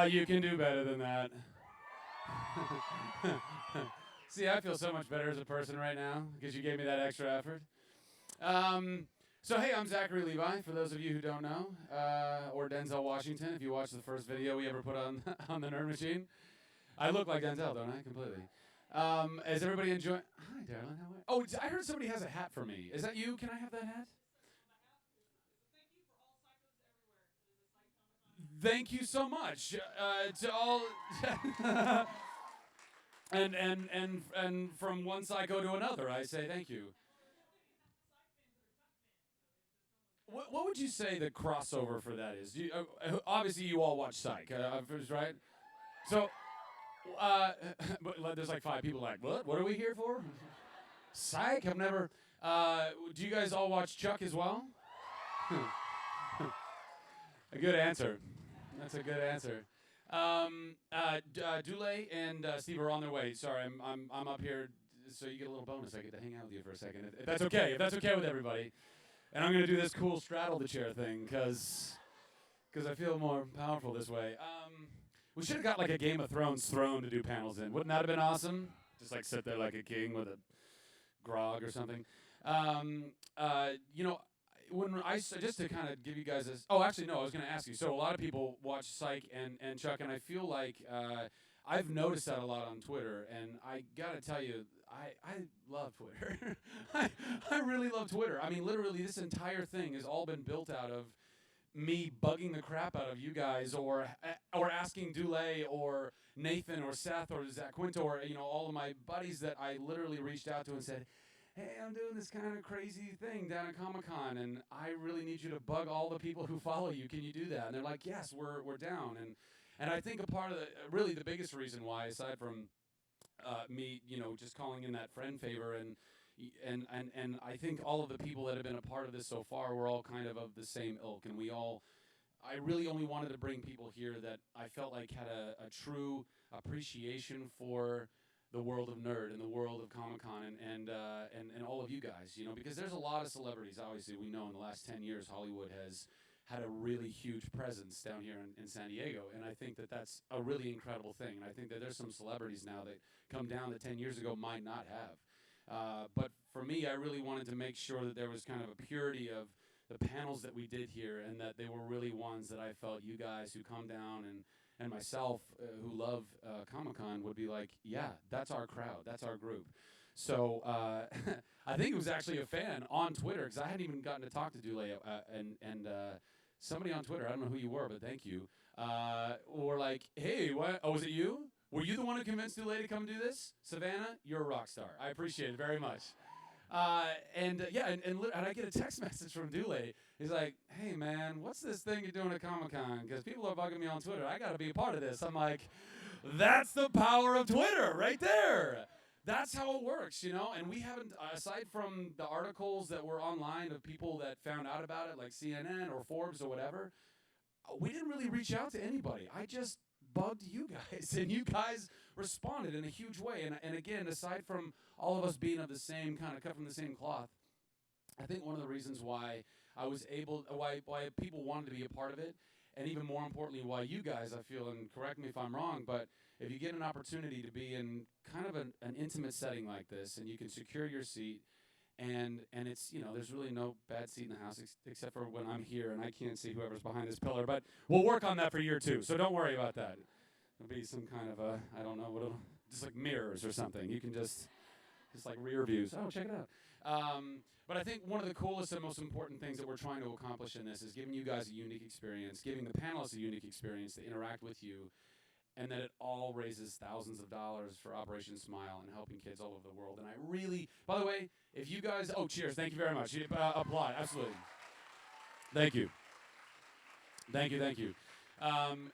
You can do better than that. See, I feel so much better as a person right now because you gave me that extra effort. So hey, I'm Zachary Levi. For those of you who don't know, or Denzel Washington, if you watched the first video we ever put on on the Nerd Machine, I look like Denzel, don't I? Completely. Is everybody enjoying? Hi, darling. How are you? Oh, I heard somebody has a hat for me. Is that you? Can I have that hat? Thank you so much to all. and from one psycho to another, I say thank you. What would you say the crossover for that is? Obviously, you all watch Psych, right? So, but there's like 5 people like, what? What are we here for? Psych? I've never. Do you guys all watch Chuck as well? A good answer. That's a good answer. Dule and Steve are on their way. Sorry, I'm up here, so you get a little bonus. I get to hang out with you for a second, if that's okay. If that's okay with everybody. And I'm gonna do this cool straddle the chair thing, cause I feel more powerful this way. We should have got like a Game of Thrones throne to do panels in. Wouldn't that have been awesome? Just like sit there like a king with a grog or something. You know, when just to kind of give you guys this. Oh, actually, no. I was going to ask you. So a lot of people watch Psych and Chuck, and I feel like I've noticed that a lot on Twitter. And I got to tell you, I love Twitter. I really love Twitter. I mean, literally, this entire thing has all been built out of me bugging the crap out of you guys, or asking Dule or Nathan or Seth or Zach Quinto, or all of my buddies that I literally reached out to and said, hey, I'm doing this kind of crazy thing down at Comic-Con, and I really need you to bug all the people who follow you. Can you do that? And they're like, yes, we're down. And I think a part of really the biggest reason why, aside from me, just calling in that friend favor, and I think all of the people that have been a part of this so far, we're all kind of the same ilk, and I really only wanted to bring people here that I felt like had a true appreciation for the world of nerd and the world of Comic-Con and all of you guys, because there's a lot of celebrities. Obviously, we know in the last 10 years, Hollywood has had a really huge presence down here in San Diego, and I think that that's a really incredible thing. And I think that there's some celebrities now that come down that 10 years ago might not have. But for me, I really wanted to make sure that there was kind of a purity of the panels that we did here, and that they were really ones that I felt you guys who come down and myself, who love Comic-Con, would be like, yeah, that's our crowd, that's our group. So I think it was actually a fan on Twitter, because I hadn't even gotten to talk to Dule, and somebody on Twitter, I don't know who you were, but thank you, were like, hey, what? Oh, was it you? Were you the one who convinced Dule to come do this? Savannah, you're a rock star. I appreciate it very much. And I get a text message from Dule. He's like, hey, man, what's this thing you're doing at Comic-Con? Because people are bugging me on Twitter. I got to be a part of this. I'm like, that's the power of Twitter right there. That's how it works, And we haven't, aside from the articles that were online of people that found out about it, like CNN or Forbes or whatever, we didn't really reach out to anybody. I just bugged you guys, and you guys responded in a huge way. And again, aside from all of us being of the same kind of cut from the same cloth, I think one of the reasons why I was able, why people wanted to be a part of it, and even more importantly, why you guys, I feel, and correct me if I'm wrong, but if you get an opportunity to be in kind of an intimate setting like this, and you can secure your seat, and it's, there's really no bad seat in the house except for when I'm here and I can't see whoever's behind this pillar. But we'll work on that for year 2, so don't worry about that. It'll be some kind of I don't know, just like mirrors or something. You can just like rear views. Oh, check it out. But I think one of the coolest and most important things that we're trying to accomplish in this is giving you guys a unique experience, giving the panelists a unique experience to interact with you, and that it all raises thousands of dollars for Operation Smile and helping kids all over the world. And I really, by the way, if you guys, cheers, thank you very much. Applaud, absolutely. Thank you. Thank you.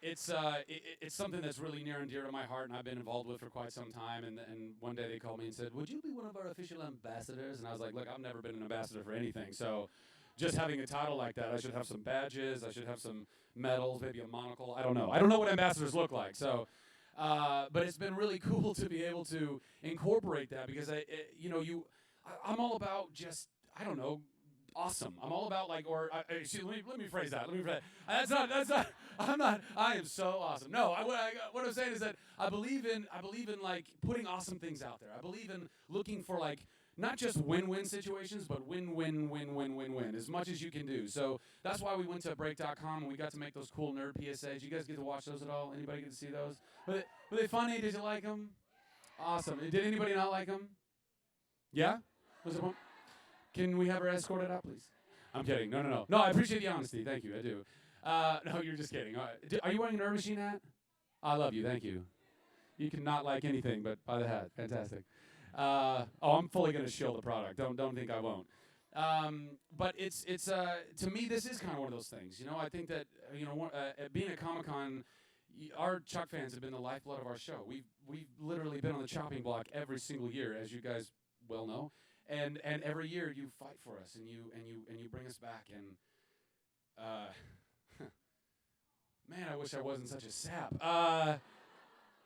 It's something that's really near and dear to my heart, and I've been involved with for quite some time. And one day they called me and said, would you be one of our official ambassadors? And I was like, look, I've never been an ambassador for anything, so just having a title like that, I should have some badges, I should have some medals, maybe a monocle. I don't know what ambassadors look like. So, but it's been really cool to be able to incorporate that, because I'm all about just, I don't know, awesome. I'm all about let me phrase that. That's not, I am so awesome. No, what I'm saying is that I believe in like putting awesome things out there. I believe in looking for like, not just win-win situations, but win-win-win-win-win-win, as much as you can do. So that's why we went to break.com and we got to make those cool nerd PSAs. You guys get to watch those at all? Anybody get to see those? Were they funny? Did you like them? Awesome. Did anybody not like them? Yeah? Was it fun? Can we have her escorted out, please? I'm kidding. No. No, I appreciate the honesty. Thank you. I do. No, you're just kidding. Are you wearing a Nerd Machine hat? I love you. Thank you. You can not like anything but buy the hat. Fantastic. I'm fully going to shill the product. Don't think I won't. But it's to me, this is kind of one of those things. I think that being at Comic-Con, our Chuck fans have been the lifeblood of our show. We've literally been on the chopping block every single year, as you guys well know. And every year you fight for us and you bring us back, and man, I wish I wasn't such a sap.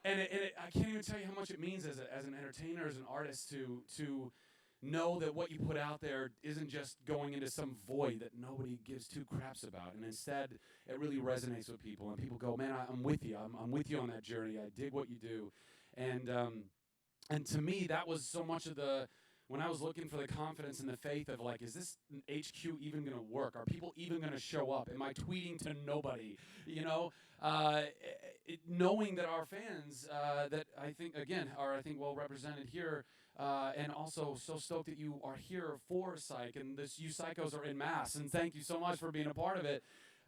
And I can't even tell you how much it means as an entertainer, as an artist, to know that what you put out there isn't just going into some void that nobody gives two craps about, and instead it really resonates with people, and people go, man, I'm with you. I'm with you on that journey. I dig what you do, and to me that was so much of when I was looking for the confidence and the faith of like, is this HQ even going to work? Are people even going to show up? Am I tweeting to nobody? Knowing that our fans that I think, again, are well represented here, and also so stoked that you are here for Psych, and you psychos are en masse, and thank you so much for being a part of it.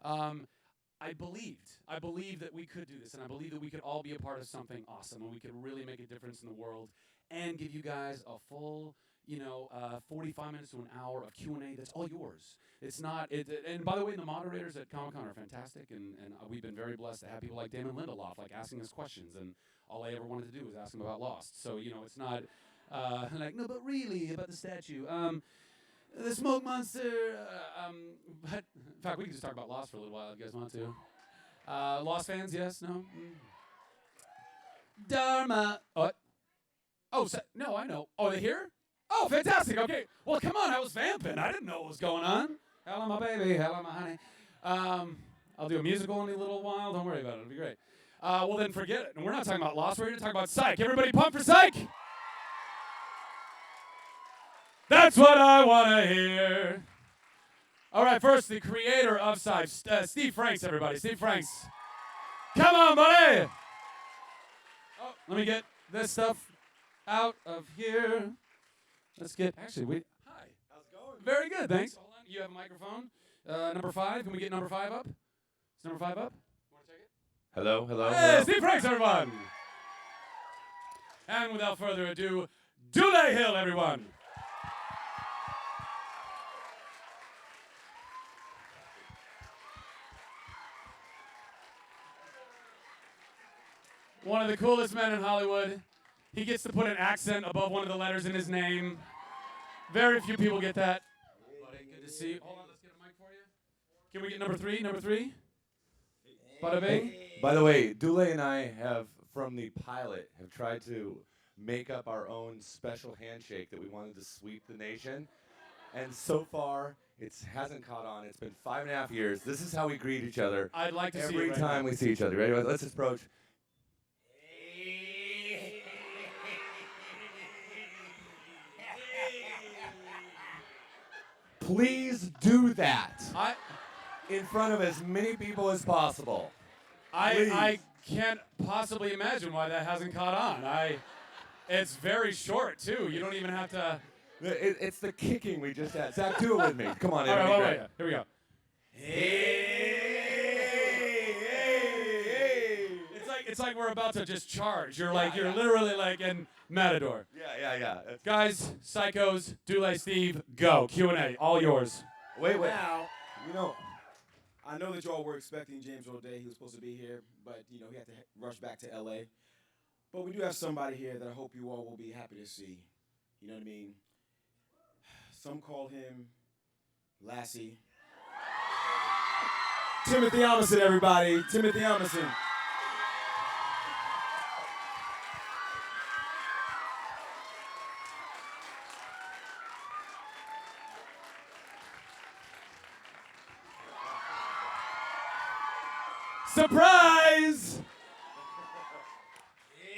I believed that we could do this, and I believe that we could all be a part of something awesome, and we could really make a difference in the world and give you guys a full 45 minutes to an hour of Q&A that's all yours. It's not, and by the way, the moderators at Comic-Con are fantastic, and we've been very blessed to have people like Damon Lindelof asking us questions, and all I ever wanted to do was ask him about Lost. So, it's not no, but really, about the statue. The smoke monster, but in fact, we can just talk about Lost for a little while if you guys want to. Lost fans, yes, no? Dharma. What? Oh, no, I know. Oh, they here? Oh, fantastic. Okay. Well, come on. I was vamping. I didn't know what was going on. Hello, my baby. Hello, my honey. I'll do a musical in a little while. Don't worry about it. It'll be great. Well, then forget it. And we're not talking about Lost. We're here to talk about Psych. Everybody pumped for Psych? That's what I want to hear. All right, first, the creator of Psych, Steve Franks, everybody. Steve Franks. Come on, buddy. Oh, let me get this stuff out of here. Let's get, actually, hi. How's it going? Very good, thanks. Hold on, you have a microphone. Number 5, can we get number 5 up? Is number 5 up? Want to check it? Hello. Hey, Steve Franks, everyone. And without further ado, Dule Hill, everyone. One of the coolest men in Hollywood. He gets to put an accent above one of the letters in his name. Very few people get that. Buddy, good to see you. Hold on, let's get a mic for you. Can we get number 3? Number 3? Bada bing. By the way, Dule and I from the pilot, have tried to make up our own special handshake that we wanted to sweep the nation. And so far, it hasn't caught on. It's been 5.5 years. This is how we greet each other. I'd like to see it every right time now. we see each other. Ready? Let's just approach. Please do that in front of as many people as possible. I can't possibly imagine why that hasn't caught on. It's very short, too. You don't even have to... It's the kicking we just had. Zach, do it with me. Come on, all right, great. Here we go. It's like we're about to just charge. You're literally like in Matador. Yeah. Guys, Psychos, Dule, Steve, go. Q&A, all yours. Wait. Now, I know that y'all were expecting James Roday. He was supposed to be here, but, he had to rush back to L.A. But we do have somebody here that I hope you all will be happy to see. You know what I mean? Some call him Lassie. Timothy Omundson, everybody. Timothy Omundson. Surprise!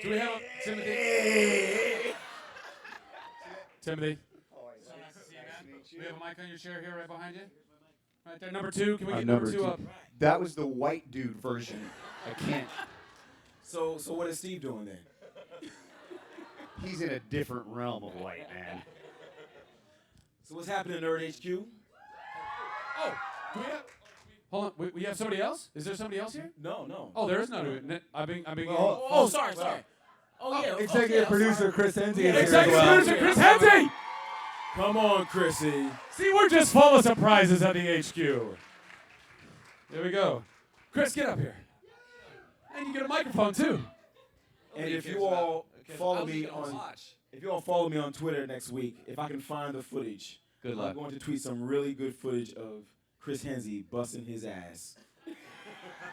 Do we have a Timothy? Timothy? So nice to see you, man. We have a mic on your chair here right behind you. Right there. Number 2. Can we get number 2 up? That was the white dude version. I can't. So what is Steve doing then? He's in a different realm of white, man. So what's happening, Nerd HQ? Oh, do we have? Hold on. We have somebody else? Is there somebody else here? No. Oh, there is no. I've been. Sorry. Oh, yeah. Executive producer Chris Henze is here as Executive well. producer Chris Henze. Come on, Chrissy. See, we're just full of surprises at the HQ. There we go. Chris, get up here. And you get a microphone too. And if you all follow me on Twitter next week, if I can find the footage, Good luck. I'm going to tweet some really good footage of Chris Henze busting his ass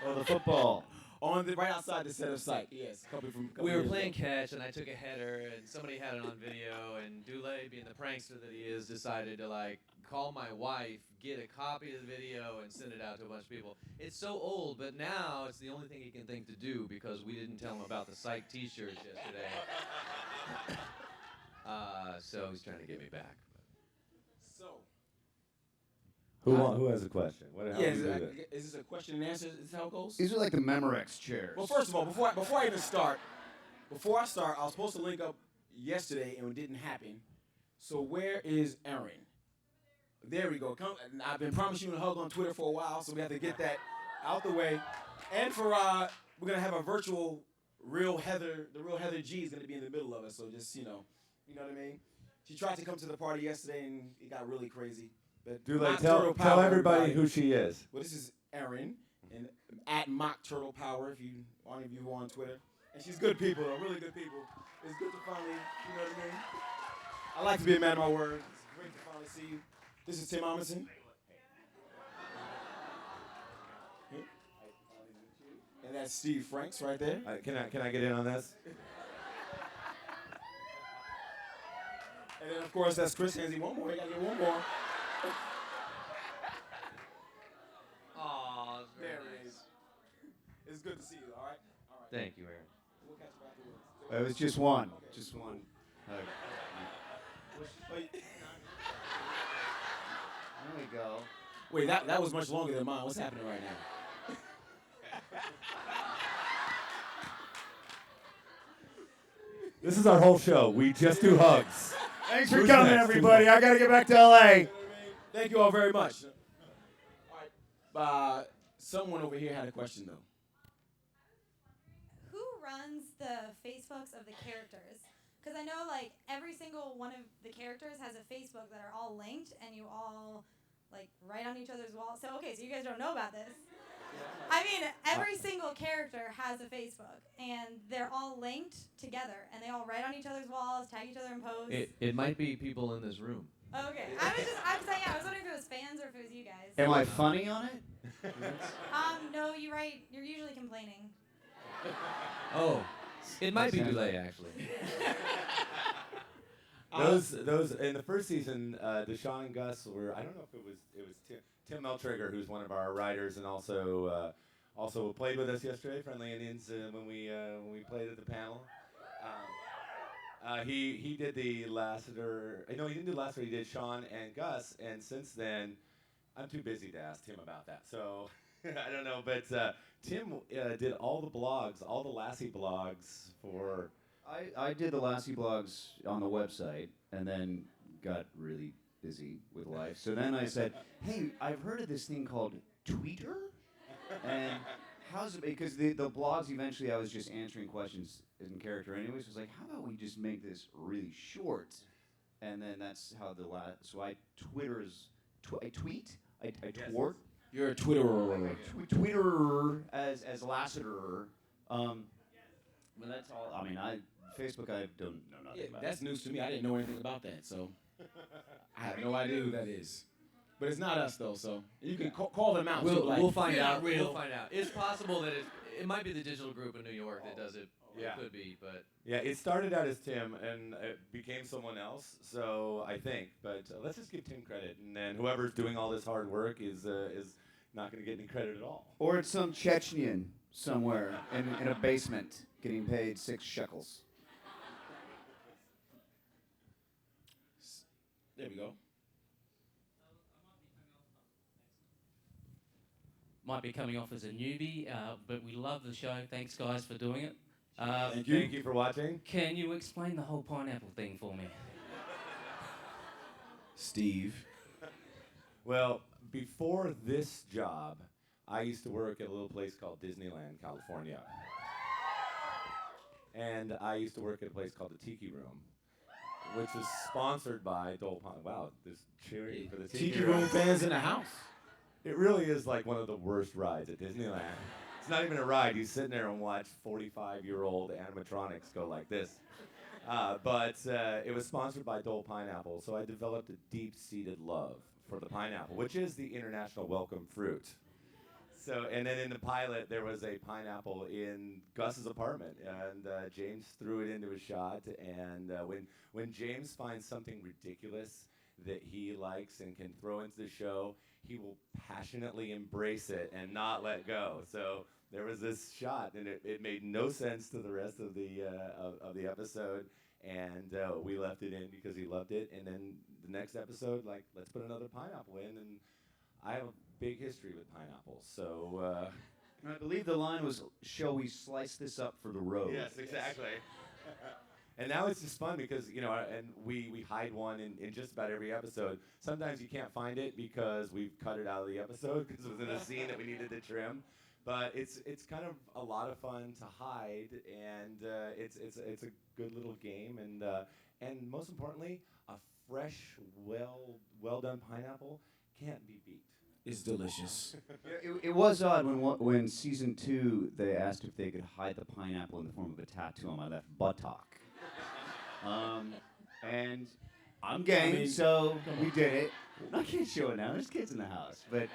Oh, the football. right outside the set of Psych. Yes, couple We were years playing ago. catch, and I took a header, and somebody had it on video, and Dule, being the prankster that he is, decided to, like, call my wife, get a copy of the video, and send it out to a bunch of people. It's so old, but now it's the only thing he can think to do because we didn't tell him about the Psych T-shirts yesterday. So he's trying to get me back. So, Who has a question? How do we do this? is this a question and answer? Is this how it goes? These are like the Memorex chairs. Well, first of all, before I even start, I was supposed to link up yesterday and it didn't happen. So where is Aaron? There we go. I've been promising you a hug on Twitter for a while, so we have to get that out the way. And for we're gonna have a virtual the real Heather G is gonna be in the middle of it. So just you know what I mean. She tried to come to the party yesterday and it got really crazy. But Dule, Mock tell Turtle Power, everybody who she is. Well, this is Erin, and at Mock Turtle Power, if you any of you who are on Twitter. And she's good people, though, really good people. It's good to finally, you know what I mean? I like to be a man of my word. It's great to finally see you. This is Tim Omundson. And that's Steve Franks right there. Can I get in on this? And then, of course, that's Chris Henze. One more. You got to get one more. Aw, There it is. It's good to see you, all right? All right. Thank you, Aaron. We'll catch you afterwards. It was just one. Just one. Hug. Wait, There we go. wait, that was much longer than mine. What's happening right now? This is our whole show. We just do hugs. Thanks for Who's coming, next? everybody. I got to get back to LA. Thank you all very much. All right. Someone over here had a question, though. Who runs the Facebooks of the characters? Because I know, like, every single one of the characters has a Facebook that are all linked, and you all, like, write on each other's walls. So, okay, so you guys don't know about this. I mean, every single character has a Facebook, and they're all linked together, and they all write on each other's walls, tag each other in posts. It might be people in this room. Okay. I was wondering if it was fans or if it was you guys. Am I funny on it? No, you write, you're usually complaining. Oh, it might be Dule, actually. Those in the first season, Deshaun and Gus were. I don't know if it was Tim Meltrager, who's one of our writers, and also played with us yesterday, Friendly Indians, when we played at the panel. He did the Lassiter. No, he didn't do Lassiter. He did Sean and Gus, and since then, I'm too busy to ask Tim about that. So I don't know, but Tim did all the blogs, all the Lassie blogs for. I did the Lassie blogs on the website and then got really busy with life. So then I said, hey, I've heard of this thing called Tweeter. And how's it, because the blogs eventually I was just answering questions in character anyways. I was like, how about we just make this really short? And then that's how so I I tweet, I twort. You're a Twitterer. Tweeter as Lassiter. But that's all. I mean, Facebook. I don't know nothing Yeah, about. that's news to me. I didn't know anything about that, so I have no idea who that is. But it's not us, though, so you can call them out. We'll find "You're out. not real." We'll find out. It's possible that it might be the digital group in New York that does it. Yeah. It could be, but Yeah, it started out as Tim and it became someone else. So I think, but let's just give Tim credit, and then whoever's doing all this hard work is not going to get any credit at all. Or it's some Chechnyan somewhere in a basement getting paid 6 shekels. There we go. Might be coming off as a newbie, but we love the show. Thanks, guys, for doing it. Thank you for watching. Can you explain the whole pineapple thing for me? Steve. Well, before this job, I used to work at a little place called Disneyland, California. And I used to work at a place called the Tiki Room, which was sponsored by Dole Pond. Wow, there's cheering for the Tiki Room fans in the house. It really is like one of the worst rides at Disneyland. It's not even a ride. You sit there and watch 45-year-old animatronics go like this. But it was sponsored by Dole Pineapple, so I developed a deep-seated love for the pineapple, which is the international welcome fruit. So, and then in the pilot, there was a pineapple in Gus's apartment, and James threw it into a shot. And when James finds something ridiculous that he likes and can throw into the show, he will passionately embrace it and not let go. So there was this shot, and it made no sense to the rest of the episode, and we left it in because he loved it. And then the next episode, like, let's put another pineapple in, and I have a big history with pineapples, so. I believe the line was, "Shall we slice this up for the road?" Yes, exactly. And now it's just fun because, you know, and we hide one in just about every episode. Sometimes you can't find it because we've cut it out of the episode because it was in a scene that we needed to trim. But it's kind of a lot of fun to hide, and it's a good little game, and most importantly, a fresh, well done pineapple can't be beat. It's delicious. It was odd when season 2 they asked if they could hide the pineapple in the form of a tattoo on my left buttock. And I'm game, so we did it. I can't show it now. There's kids in the house. But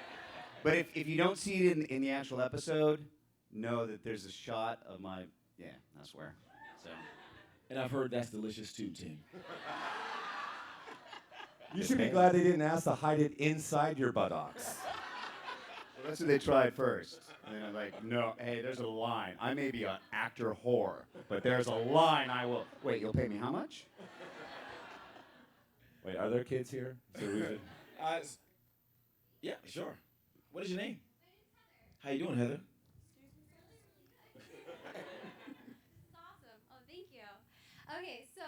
if you don't see it in the actual episode, know that there's a shot of my, I swear. So. And I've heard that's delicious too, Tim. You should be glad they didn't ask to hide it inside your buttocks. Well, that's what they tried first. And then I'm like, no, hey, there's a line. I may be an actor whore, but there's a line I will. Wait, you'll pay me how much? Wait, are there kids here? So we should... Yeah, sure. What is your name? How you doing, Heather? Awesome. Oh, thank you. Okay, so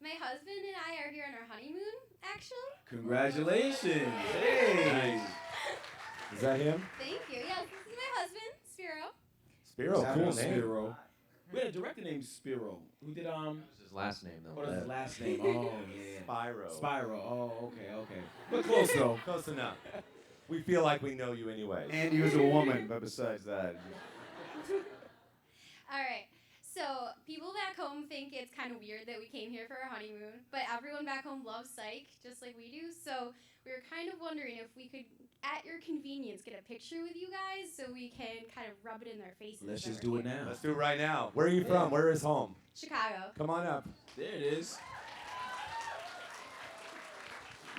my husband and I are here on our honeymoon, actually. Congratulations. Hey. Is that him? Thank you. Yes, this is my husband, Spiro. Spiro, Shout cool out name. Spiro. We had a director named Spiro who did That was his last name, though. what was his last name? Oh yeah. Spyro. Spyro. Oh, okay. But close though. Close enough. We feel like we know you anyway. And he was a woman, but besides that. All right. So people back home think it's kind of weird that we came here for our honeymoon, but everyone back home loves Psych, just like we do. So we were kind of wondering if we could, at your convenience, get a picture with you guys so we can kind of rub it in their faces. Let's that just we're do it here. now. Let's do it right now. Where are you from? Where is home? Chicago. Come on up. There it is.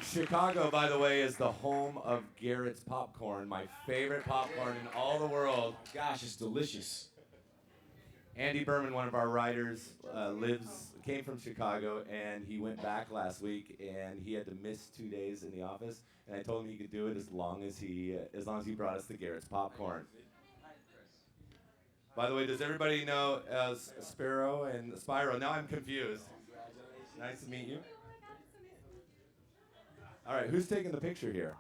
Chicago, by the way, is the home of Garrett's popcorn, my favorite popcorn in all the world. Gosh, it's delicious. Andy Berman, one of our writers, came from Chicago, and he went back last week, and he had to miss 2 days in the office. And I told him he could do it as long as he brought us the Garrett's popcorn. By the way, does everybody know Spyro and Spyro? Now I'm confused. Nice to meet you. All right, who's taking the picture here?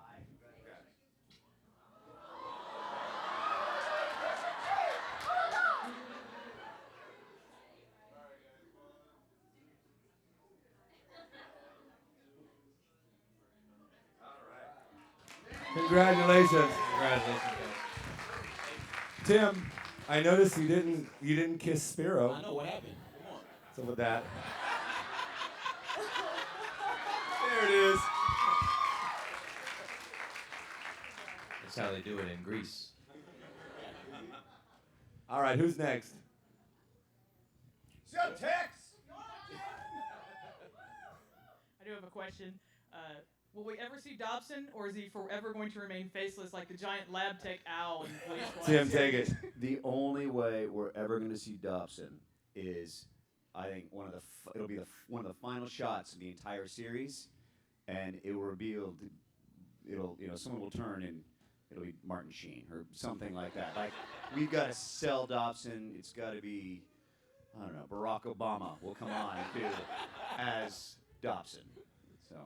Congratulations. Congratulations, guys. Tim, I noticed you didn't kiss Spiro. I know what happened. Come on. So with that. There it is. That's how they do it in Greece. All right, who's next? I do have a question. will we ever see Dobson, or is he forever going to remain faceless like the giant lab tech owl in Police Squad? Tim, take it. The only way we're ever going to see Dobson is, I think, it'll be one of the final shots of the entire series, and it will reveal, someone will turn and it'll be Martin Sheen or something like that. Like, we've got to sell Dobson. It's got to be, I don't know, Barack Obama will come on as Dobson. So.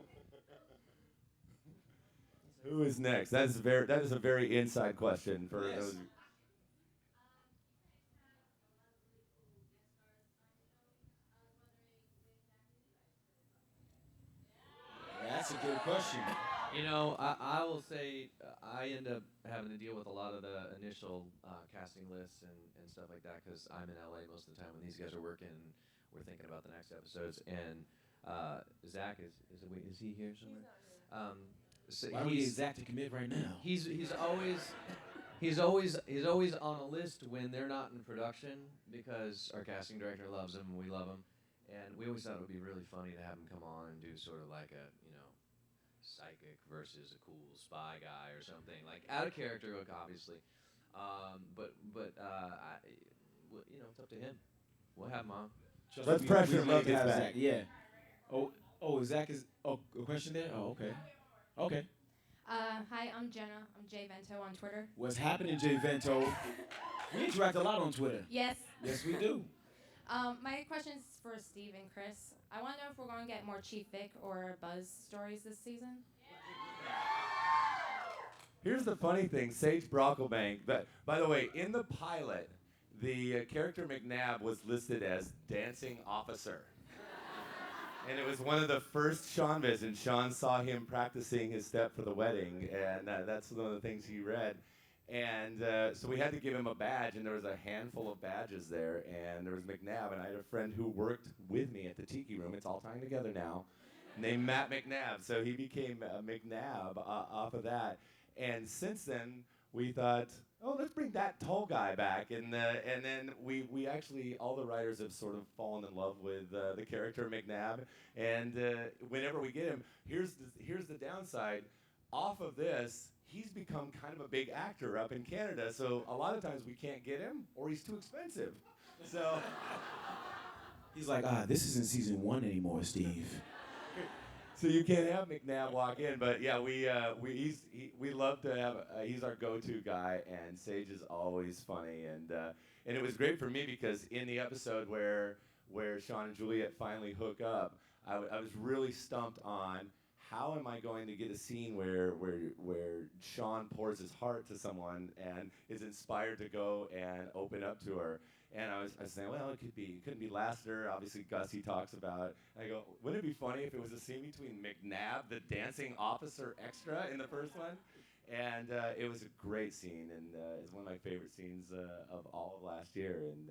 Who is next? That is a very inside question for those. That's a good question. You know, I will say I end up having to deal with a lot of the initial casting lists and stuff like that because I'm in LA most of the time when these guys are working. We're thinking about the next episodes. And Zach is he here somewhere? So why don't we get Zach to commit right now? He's always on a list when they're not in production because our casting director loves him and we love him. And we always thought it would be really funny to have him come on and do sort of like a, psychic versus a cool spy guy or something, like out of character, obviously. But it's up to him. We'll have him on. Let's pressure him up his back. Zach. Yeah. Oh, Zach is. Oh, a question there. Oh, okay. Okay. Hi, I'm Jenna. I'm Jay Vento on Twitter. What's happening, Jay Vento? We interact a lot on Twitter. Yes. Yes, we do. My question is for Steve and Chris. I want to know if we're going to get more Chief Vic or Buzz stories this season. Here's the funny thing, Sage Brocklebank. But by the way, in the pilot, the character McNabb was listed as dancing officer. And it was one of the first Sean visions. Sean saw him practicing his step for the wedding, and that's one of the things he read. And so we had to give him a badge, and there was a handful of badges there, and there was McNabb, and I had a friend who worked with me at the Tiki Room. It's all tying together now, named Matt McNabb. So he became McNabb off of that. And since then, we thought, oh, let's bring that tall guy back. And then we actually, all the writers have sort of fallen in love with the character McNabb. And whenever we get him, here's the downside. Off of this, he's become kind of a big actor up in Canada. So a lot of times we can't get him, or he's too expensive. So he's like, this isn't season 1 anymore, Steve. So you can't have McNabb walk in, but yeah, we love to have. He's our go-to guy, and Sage is always funny, and it was great for me because in the episode where Sean and Juliet finally hook up, I was really stumped on how am I going to get a scene where Sean pours his heart to someone and is inspired to go and open up to her. And I was saying, well, it couldn't be Lassiter. Obviously, Gus, he talks about. I go, wouldn't it be funny if it was a scene between McNabb, the dancing officer extra in the first one? And it was a great scene, and it's one of my favorite scenes of all of last year. And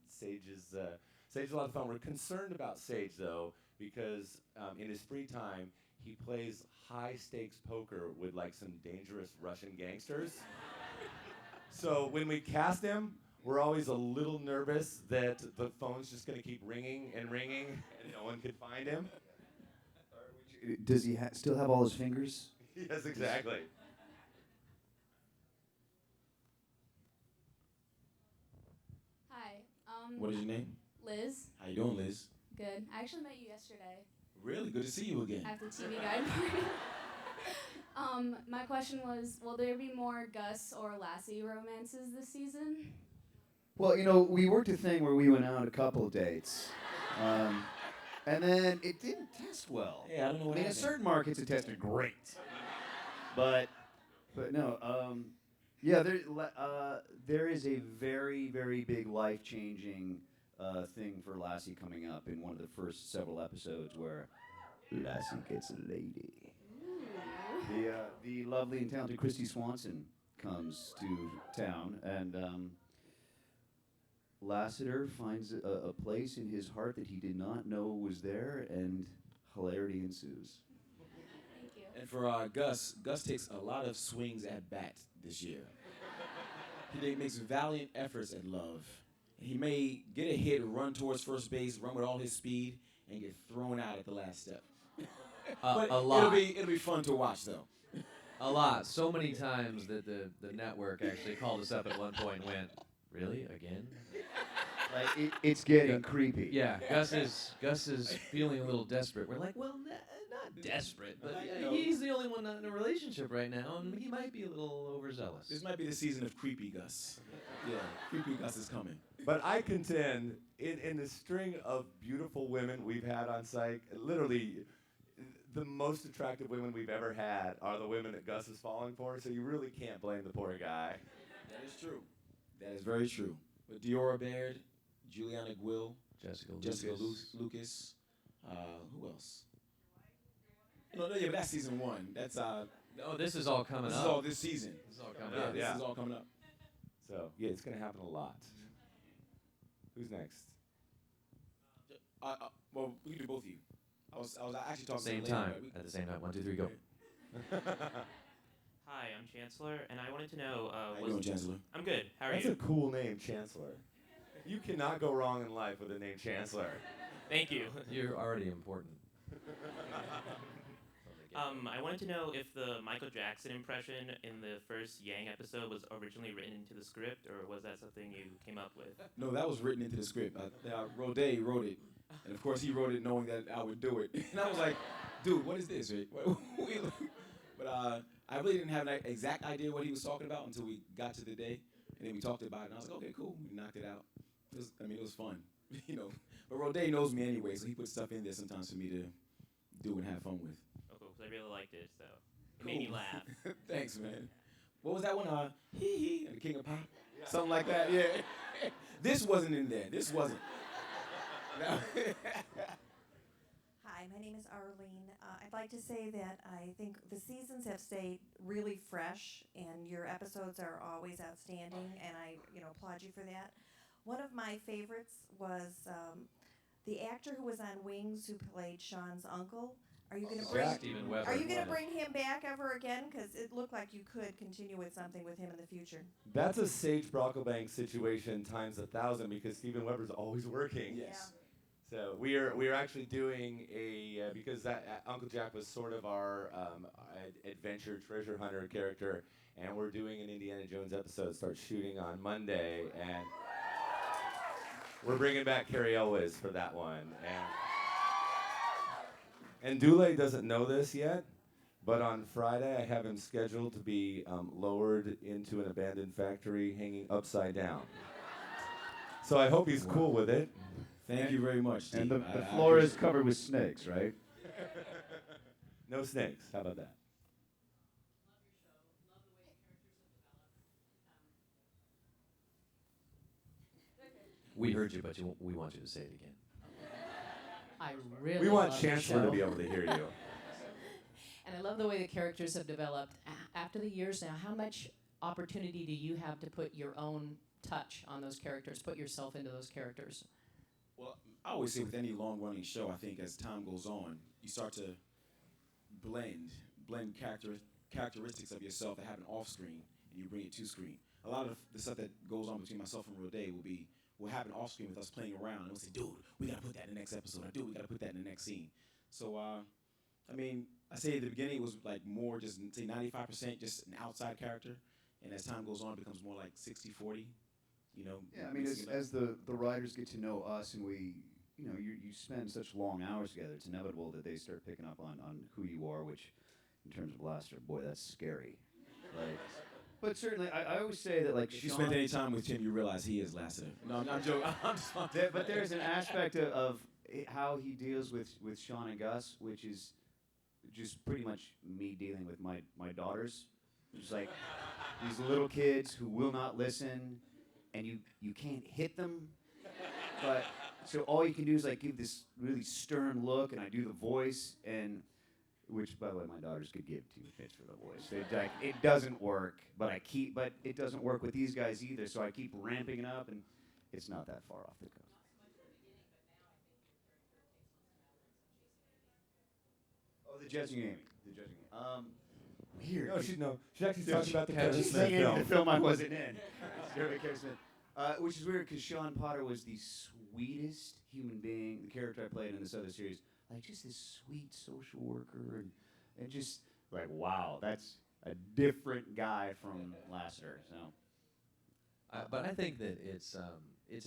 Sage is a lot of fun. We're concerned about Sage, though, because in his free time, he plays high-stakes poker with, like, some dangerous Russian gangsters. So when we cast him, we're always a little nervous that the phone's just going to keep ringing and ringing and no one could find him. Does he still have all his fingers? Yes, exactly. Hi. What is your name? Liz. How you doing, Liz? Good. I actually met you yesterday. Really? Good to see you again. At the TV Guide party. My question was, will there be more Gus or Lassie romances this season? Well, we worked a thing where we went out a couple of dates. And then it didn't test well. Yeah, I don't know what in happened. certain markets it tested great. But no, there is a very, very big life-changing thing for Lassie coming up in one of the first several episodes where Lassie gets a lady. The lovely and talented Christy Swanson comes to town, and Lassiter finds a place in his heart that he did not know was there, and hilarity ensues. Thank you. And for Gus takes a lot of swings at bat this year. He makes valiant efforts at love. He may get a hit, run towards first base, run with all his speed, and get thrown out at the last step. But a lot. It'll be fun to watch though. A lot. So many times that the network actually called us up at one point and went, "Really? Again?" Like it's getting creepy. Yeah. Gus is feeling a little desperate. We're like, well, not desperate, but he's the only one not in a relationship right now, and he might be a little overzealous. This might be the season of Creepy Gus. Yeah, Creepy Gus is coming. But I contend, in the string of beautiful women we've had on Psych, literally the most attractive women we've ever had are the women that Gus is falling for, so you really can't blame the poor guy. That is true. That is very true. But Diora Baird, Juliana Guil, Jessica Lucas. Who else? No, yeah, but that's season 1. That's Oh, this is all coming this up. is all this season. This is all coming up. This is all coming up. So yeah, it's gonna happen a lot. Who's next? Well, we can do both of you. I was actually talking Same to the lady, time. right? At the same time. 1, 2, 3, go. Hi, I'm Chancellor, and I wanted to know. How you doing, Chancellor? I'm good. How are That's you? a cool name, Chancellor. You cannot go wrong in life with the name Chancellor. Thank you. You're already important. I wanted to know if the Michael Jackson impression in the first Yang episode was originally written into the script, or was that something you came up with? No, that was written into the script. Rode wrote it, and of course he wrote it knowing that I would do it. And I was like, dude, what is this? Right? But I really didn't have an exact idea what he was talking about until we got to the day, and then we talked about it. And I was like, okay, cool. We knocked it out. It was fun, you know. But Rode knows me anyway, so he puts stuff in there sometimes for me to do and have fun with. Oh, cool, 'cause I really liked it, so it made me laugh. Thanks, man. What was that one? Hee hee, and the King of Pop? Something like that, yeah. This wasn't in there. This wasn't. No. Hi, my name is Arlene. I'd like to say that I think the seasons have stayed really fresh, and your episodes are always outstanding, and I applaud you for that. One of my favorites was the actor who was on Wings who played Sean's uncle. Are you going to bring? Steven Weber. Are you going to bring him back ever again? Because it looked like you could continue with something with him in the future. That's a Sage Brocklebank situation times 1,000 because Steven Weber's always working. Yes. So we are actually doing because that Uncle Jack was sort of our adventure treasure hunter character, and we're doing an Indiana Jones episode. Start shooting on Monday, and we're bringing back Carrie Elwes for that one. And Dule doesn't know this yet, but on Friday I have him scheduled to be lowered into an abandoned factory hanging upside down. So I hope he's cool with it. Thank you very much, Steve. And the floor is covered with snakes, right? No snakes. How about that? We heard you, but we want you to say it again. I really We want love the Chancellor to show. be able to hear you. And I love the way the characters have developed. After the years now, how much opportunity do you have to put your own touch on those characters, put yourself into those characters? Well, I always say with any long-running show, I think as time goes on, you start to blend characteristics of yourself that happen off-screen, and you bring it to screen. A lot of the stuff that goes on between myself and Rode will happen off-screen with us playing around, and we'll say, dude, we gotta put that in the next episode, or dude, we gotta put that in the next scene. So, I mean, I say at the beginning it was like more just, say 95% just an outside character, and as time goes on, it becomes more like 60-40. You know. Yeah, I mean, as the writers get to know us and we, you spend such long hours together, it's inevitable that they start picking up on who you are, which, in terms of Blaster, boy, that's scary. Like, but certainly, I always say that, like, If you spend any time with Tim, you realize he is Lasseter. No, I'm joking. I'm just but there's an aspect of how he deals with Sean and Gus, which is just pretty much me dealing with my daughters. Just like these little kids who will not listen, and you can't hit them. But so all you can do is like give this really stern look, and I do the voice, and which, by the way, my daughters could give 2 fits for the voice. It doesn't work, but it doesn't work with these guys either. So I keep ramping it up, and it's not that far off the coast. Oh, the judging Amy. Weird. No, she actually talked about the She's Kevin Smith singing film. the film I wasn't in. Kevin Smith. Which is weird because Sean Potter was the sweetest human being, the character I played in this other series, like just this sweet social worker, and just like, wow, that's a different guy from Lasseter. So, But I think that it's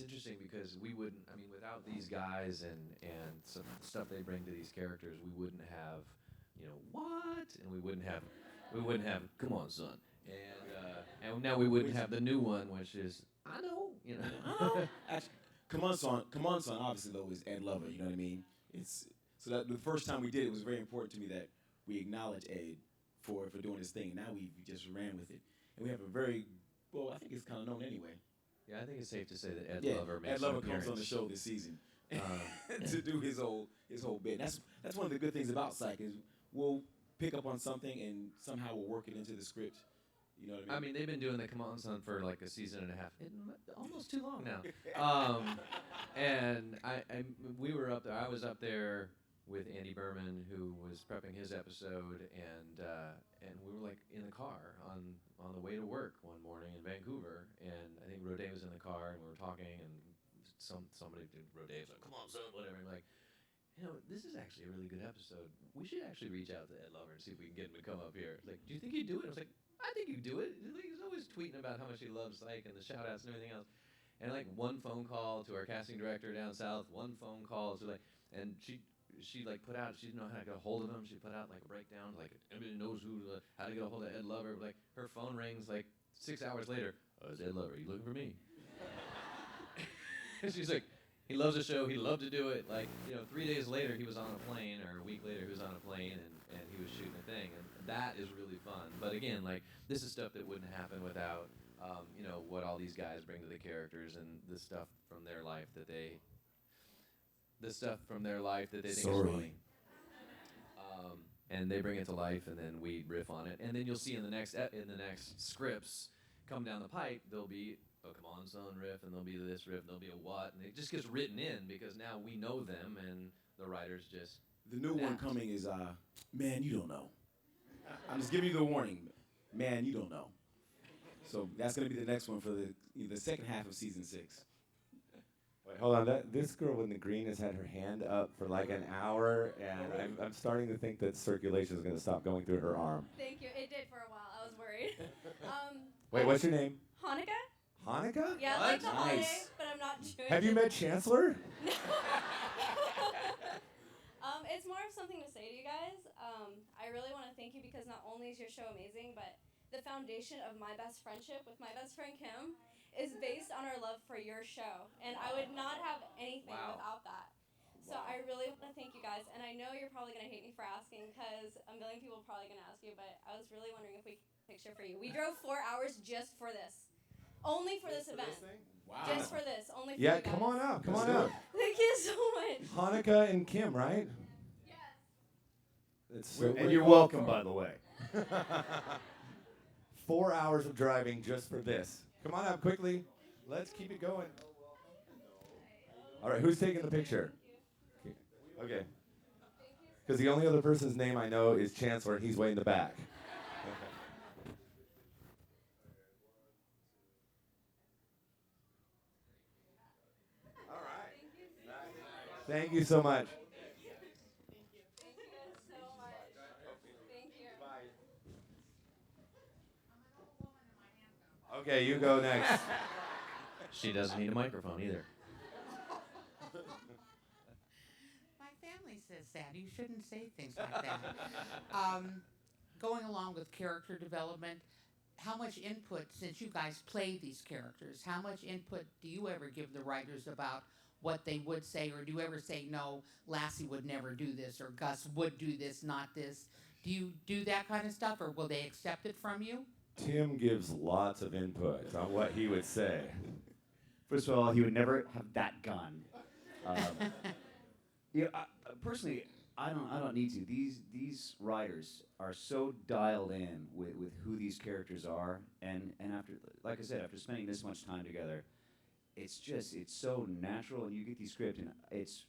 interesting because we wouldn't. I mean, without these guys and some stuff they bring to these characters, we wouldn't have, what, and we wouldn't have. Come on, son. And now we wouldn't have the new one, which is I know. Actually, come on, son. Obviously, though, is Ed Lover. You know what I mean? It's so that the first time we did it was very important to me that we acknowledge Ed for doing his thing. Now we just ran with it, and we have a very well. I think it's kind of known anyway. Yeah, I think it's safe to say that Ed Lover Ed makes Lover an appearance. comes on the show this season to do his whole bit. That's one of the good things about Psych is we'll pick up on something and somehow we'll work it into the script. You know what I mean? I mean, they've been doing the Come On Son for like a season and a half, almost too long now. And we were up there. I was up there with Andy Berman, who was prepping his episode, and we were like in the car on the way to work one morning in Vancouver, and I think Rodet was in the car, and we were talking, and somebody, Rodet was like, "Come on, son," whatever. I'm like, this is actually a really good episode. We should actually reach out to Ed Lover and see if we can get him to come up here. Like, do you think he'd do it? I was like, I think he'd do it. He's always tweeting about how much he loves Psych and the shout outs and everything else. And like one phone call to our casting director down south, one phone call to and she like put out, she didn't know how to get a hold of him. She put out like a breakdown, like anybody knows how to get a hold of Ed Lover. Like her phone rings like 6 hours later. Oh, it's Ed Lover. You looking for me? And she's like, he loves the show. He loved to do it. Like 3 days later he was on a plane, or a week later he was on a plane, and he was shooting a thing, and that is really fun. But again, like this is stuff that wouldn't happen without what all these guys bring to the characters and the stuff from their life that they think is funny. And they bring it to life, and then we riff on it, and then you'll see in the next scripts come down the pipe, there'll be a Come On Son riff, and there'll be this riff, and there'll be a what, and it just gets written in because now we know them, and the writers just. The new one coming is Man, You Don't Know. I'm just giving you the warning, Man, You Don't Know. So that's gonna be the next one for the second half of season 6. Wait, hold on. This girl in the green has had her hand up for like an hour, and I'm starting to think that circulation is going to stop going through her arm. Thank you. It did for a while. I was worried. Wait, what's your name? Hanukkah? Hanukkah? Yeah, I like the holiday, Nice. but I'm not Jewish. Have you met Chancellor? It's more of something to say to you guys. I really want to thank you because not only is your show amazing, but the foundation of my best friendship with my best friend Kim is based on our love for your show, and I would not have anything without that. So I really want to thank you guys, and I know you're probably going to hate me for asking because a million people are probably going to ask you, but I was really wondering if we could take a picture for you. We drove 4 hours just for this. Only for this event. Wow. Just for this. Only for Yeah, you guys. come on out. Come on out. Thank you so much. Hanukkah and Kim, right? Yes. It's and you're welcome, by the way. 4 hours of driving just for this. Come on out quickly. Let's keep it going. All right, who's taking the picture? Okay. Because the only other person's name I know is Chancellor, and he's way in the back. All right. Thank you so much. Okay, you go next. She doesn't need a microphone either. My family says that. You shouldn't say things like that. Going along with character development, how much input, since you guys play these characters, how much input do you ever give the writers about what they would say, or do you ever say, no, Lassie would never do this, or Gus would do this, not this? Do you do that kind of stuff, or will they accept it from you? Tim gives lots of input on what he would say. First of all, he would never have that gun. Personally, I don't need to. These writers are so dialed in with who these characters are, and after, like I said, after spending this much time together, it's so natural, and you get these scripts, and it's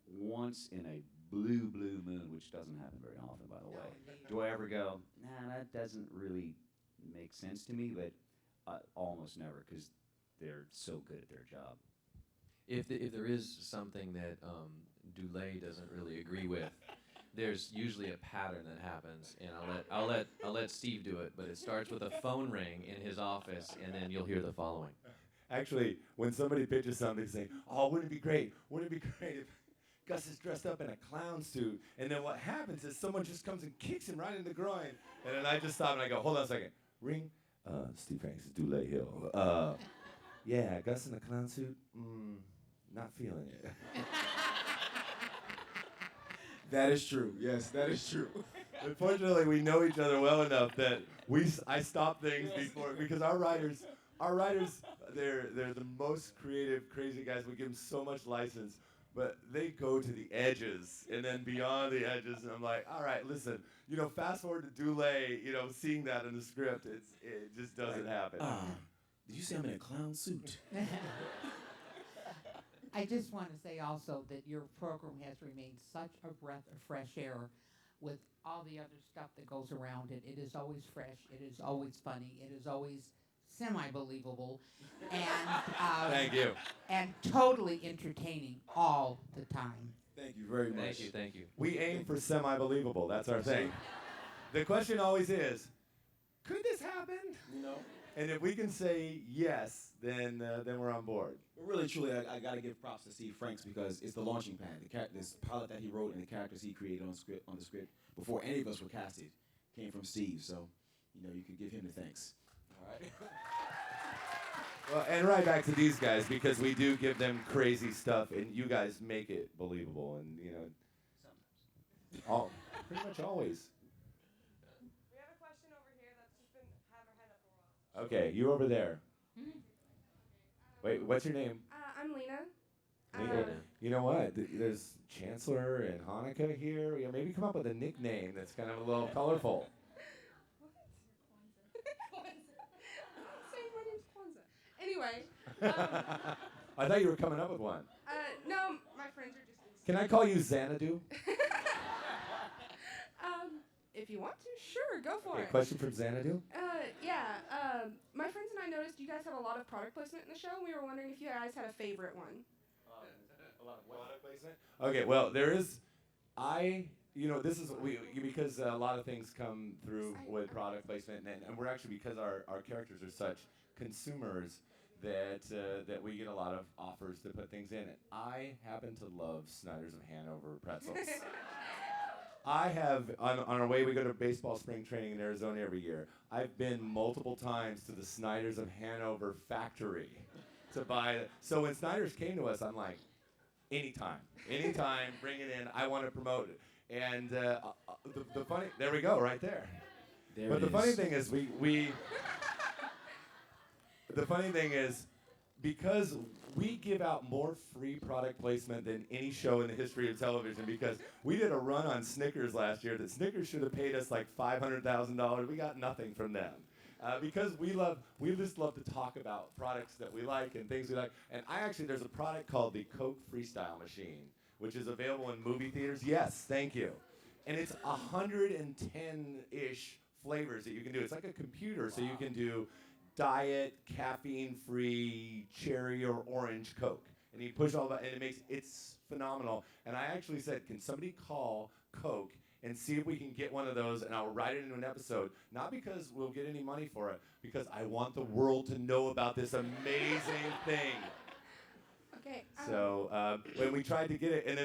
once in a blue moon, which doesn't happen very often, by the way. Do I ever go, nah, that doesn't really make sense to me? But almost never, because they're so good at their job. if there is something that Dule doesn't really agree with, there's usually a pattern that happens, and I'll let Steve do it. But it starts with a phone ring in his office, and then you'll hear the following. Actually, when somebody pitches something, saying, "Oh, wouldn't it be great? Wouldn't it be great if Gus is dressed up in a clown suit?" And then what happens is someone just comes and kicks him right in the groin, and then I just stop and I go, "Hold on a second, ring, Steve Hanks, Dule Hill. Yeah, Gus in a clown suit. Not feeling it." That is true. Yes, that is true. Unfortunately, we know each other well enough that I stop things before, because our writers, they're the most creative, crazy guys. We give them so much license, but they go to the edges and then beyond the edges. And I'm like, all right, listen, fast forward to Dule, seeing that in the script, it just doesn't happen. Did you say I'm in a clown suit? I just want to say also that your program has remained such a breath of fresh air with all the other stuff that goes around it. It is always fresh. It is always funny. It is always semi-believable. And thank you. And totally entertaining all the time. Thank you very much. Thank you. We aim for semi-believable. That's our thing. The question always is, could this happen? And if we can say yes, then we're on board. But really, truly, I got to give props to Steve Franks, because it's the launching pad. This pilot that he wrote and the characters he created on the script before any of us were casted came from Steve. So, you could give him the thanks. All right. Well, and right back to these guys, because we do give them crazy stuff, and you guys make it believable, and sometimes, pretty much always. We have a question over here that's just been have her hand up for a while. Okay, you over there. Wait, what's your name? I'm Lena. You know what? There's Chancellor and Hanukkah here. Maybe come up with a nickname that's kind of a little colorful. Say my name's Kwanzaa. Anyway. I thought you were coming up with one. No, my friends are just. Can I call you Xanadu? If you want to, sure, go for it. Question from Xanadu? Yeah. My friends and I noticed you guys have a lot of product placement in the show. We were wondering if you guys had a favorite one. A lot of product placement? Okay, well, there is. This is because a lot of things come through with product placement, and we're actually, because our characters are such consumers, that we get a lot of offers to put things in. And I happen to love Snyder's of Hanover pretzels. I have, on our way, we go to baseball spring training in Arizona every year. I've been multiple times to the Snyder's of Hanover factory to buy it. So when Snyder's came to us, I'm like, anytime, bring it in. I want to promote it. And the funny, there we go, right there. But the funny thing is, the funny thing is, because we give out more free product placement than any show in the history of television, because we did a run on Snickers last year that Snickers should have paid us like $500,000. We got nothing from them. Because we just love to talk about products that we like and things we like. And there's a product called the Coke Freestyle Machine, which is available in movie theaters. Yes, thank you. And it's 110-ish flavors that you can do. It's like a computer, so you can do diet, caffeine-free, cherry or orange Coke. And you push all that, and it's phenomenal. And I actually said, can somebody call Coke and see if we can get one of those, and I'll write it into an episode. Not because we'll get any money for it, because I want the world to know about this amazing thing. Okay. So when we tried to get it, and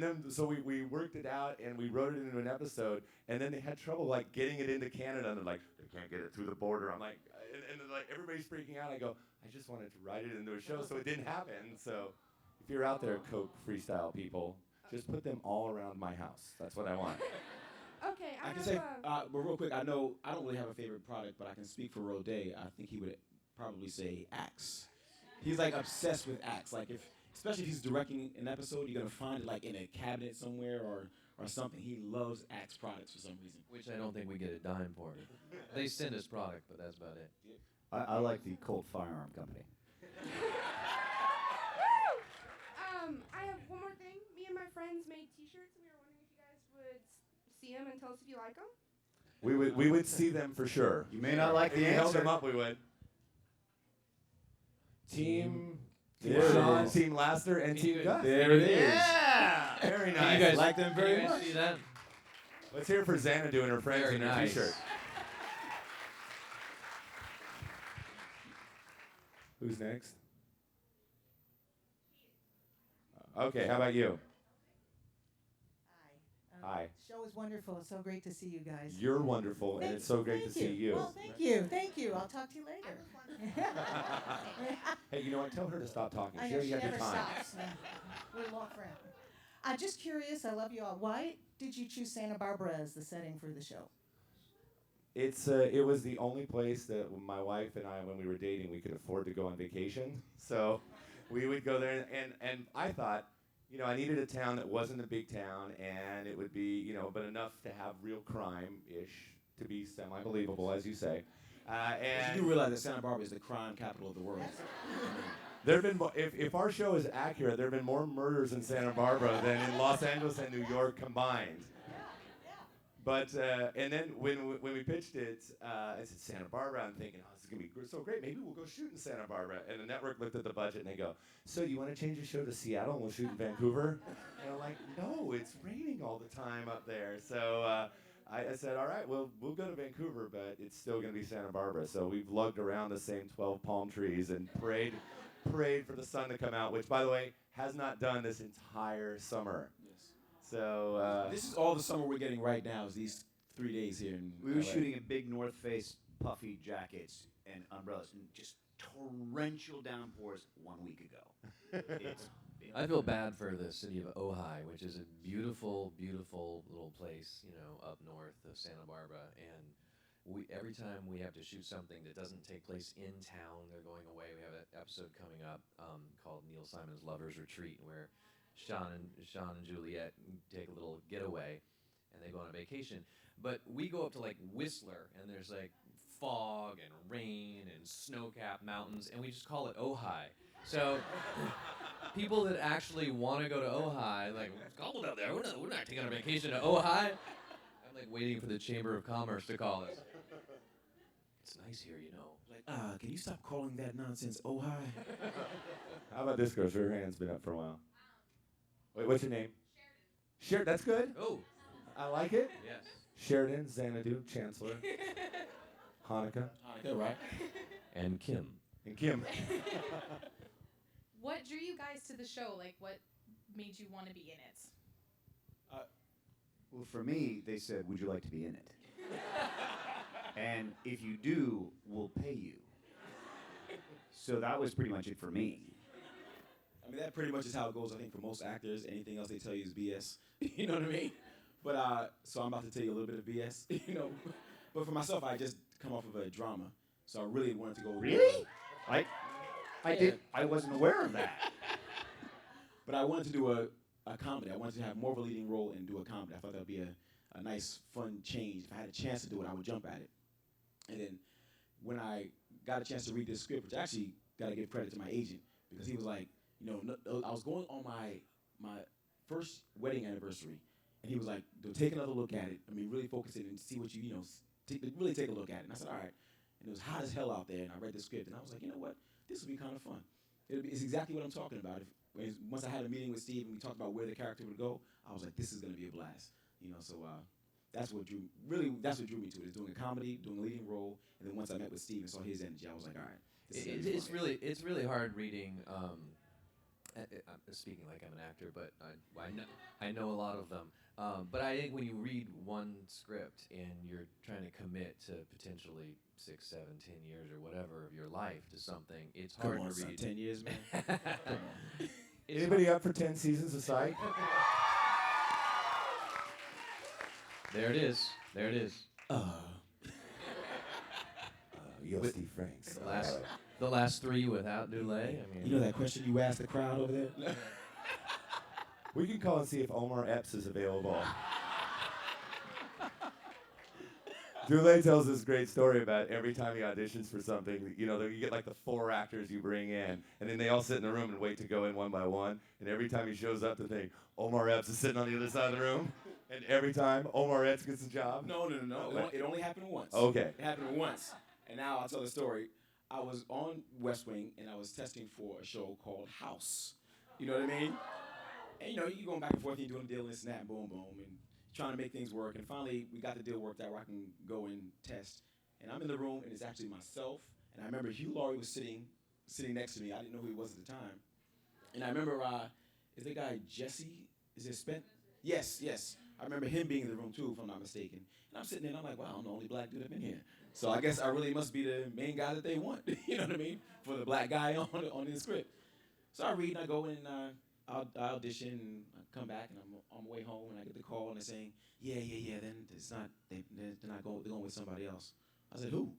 then so we worked it out, and we wrote it into an episode, and then they had trouble like getting it into Canada, and they're like, they can't get it through the border. I'm like, and like everybody's freaking out. I go, I just wanted to write it into a show, so it didn't happen. So if you're out there, Coke Freestyle people, just put them all around my house. That's what I want. Okay, I can say, but real quick, I know I don't really have a favorite product, but I can speak for Rode. I think he would probably say Axe. He's like obsessed with Axe. Like especially if he's directing an episode, you're gonna find it like in a cabinet somewhere or something. He loves Axe products for some reason. Which I don't think we get a dime for. They send us product, but that's about it. I like the Colt Firearm Company. I have one more thing. Me and my friends made T-shirts, and we were wondering if you guys would see them and tell us if you like them. We would see them for sure. You may not like the if you held answer. them up, we would. Team Team Sean, Team Laster, and Team Gus. There it is. Yeah! Very nice. You guys like them very much. See that? Let's hear it for Xanadu and her friends Very in her nice. t-shirt. Who's next? Okay, how about you? Hi. Show is wonderful. It's so great to see you guys. You're wonderful, and it's so great to see you. Well, thank you. Thank you. I'll talk to you later. Hey, you know what? Tell her to stop talking. I She know already she had never your time. stops. We're long friends. I'm just curious. I love you all. Why did you choose Santa Barbara as the setting for the show? It was the only place that my wife and I, when we were dating, we could afford to go on vacation. So we would go there, and I thought, you know, I needed a town that wasn't a big town, and it would be, you know, but enough to have real crime-ish, to be semi-believable, as you say. And You do realize that Santa Barbara is the crime capital of the world. there have been, if our show is accurate, there have been more murders in Santa Barbara than in Los Angeles and New York combined. But and then when we pitched it, I said Santa Barbara. I'm thinking, oh, this is gonna be so great. Maybe we'll go shoot in Santa Barbara. And the network looked at the budget and they go, so you want to change the show to Seattle and we'll shoot in Vancouver? And I'm like, no, it's raining all the time up there. So I said, all right, well, we'll go to Vancouver, but it's still gonna be Santa Barbara. So we've lugged around the same 12 palm trees and prayed for the sun to come out, which, by the way, has not done this entire summer. So this is all the summer we're getting right now. Is these 3 days here in We were LA. shooting in big North Face puffy jackets and umbrellas, and just torrential downpours 1 week ago. I feel bad for the city of Ojai, which is a beautiful, beautiful little place, you know, up north of Santa Barbara. And every time we have to shoot something that doesn't take place in town, they're going away. We have an episode coming up called Neil Simon's Lover's Retreat, where Sean and Juliet take a little getaway, and they go on a vacation. But we go up to like Whistler, and there's like fog and rain and snow-capped mountains, and we just call it Ojai. So people that actually want to go to Ojai, like, it's cold out there. We're not taking a vacation to Ojai. I'm like waiting for the Chamber of Commerce to call us. It's nice here, you know. Like, can you stop calling that nonsense Ojai? how about this girl? Her hand's been up for a while. Wait, what's your name? Sheridan. That's good. Oh. I like it. Yes. Sheridan, Xanadu, Chancellor, Hanukkah. Hanukkah, right? And Kim. And Kim. What drew you guys to the show? Like, what made you want to be in it? Well, for me, they said, would you like to be in it? And if you do, we'll pay you. So that was pretty much it for me. I mean, that pretty much is how it goes, I think, for most actors. Anything else they tell you is BS. You know what I mean? But, so I'm about to tell you a little bit of BS, you know. But for myself, I just come off of a drama. So I really wanted to go. Really? I wasn't aware of that. But I wanted to do a comedy. I wanted to have more of a leading role and do a comedy. I thought that would be a nice, fun change. If I had a chance to do it, I would jump at it. And then when I got a chance to read this script, which I actually got to give credit to my agent, because he was like, you know, I was going on my first wedding anniversary, and he was like, take another look at it. I mean, really focus it and see what you know, really take a look at it. And I said, all right. And it was hot as hell out there, and I read the script, and I was like, you know what? This will be kind of fun. It's exactly what I'm talking about. Once I had a meeting with Steve and we talked about where the character would go, I was like, this is going to be a blast. You know, so that's what drew me to it. Is doing a comedy, doing a leading role, and then once I met with Steve and saw his energy, I was like, all right. It's really hard reading. I'm speaking like I'm an actor, but I know a lot of them. But I think when you read one script and you're trying to commit to potentially 6, 7, 10 years or whatever of your life to something, it's hard to read. 10 years, man. Anybody up for 10 seasons of Psych? There it is. There it is. Yo, Steve Franks. The last 3 without Dule. I mean, you know that question you asked the crowd over there? We can call and see if Omar Epps is available. Dule tells this great story about every time he auditions for something, you know, you get like the 4 actors you bring in, and then they all sit in a room and wait to go in one by one, and every time he shows up to think, Omar Epps is sitting on the other side of the room, and every time Omar Epps gets the job. No. It only happened once. Okay. It happened once. And now I'll tell the story. I was on West Wing and I was testing for a show called House. You know what I mean? And you know, you going back and forth, and you're doing a deal and snap, boom, boom, and trying to make things work. And finally, we got the deal worked out where I can go and test. And I'm in the room, and it's actually myself. And I remember Hugh Laurie was sitting next to me. I didn't know who he was at the time. And I remember, is the guy Jesse? Is it Spent? Yes. I remember him being in the room too, if I'm not mistaken. And I'm sitting there, and I'm like, wow, I'm the only black dude up in here. So I guess I really must be the main guy that they want. You know what I mean? For the black guy on the script. So I read, and I go in, and I audition, and I come back, and I'm on my way home, and I get the call, and they're saying, yeah. Then it's not. They're going with somebody else. I said, who?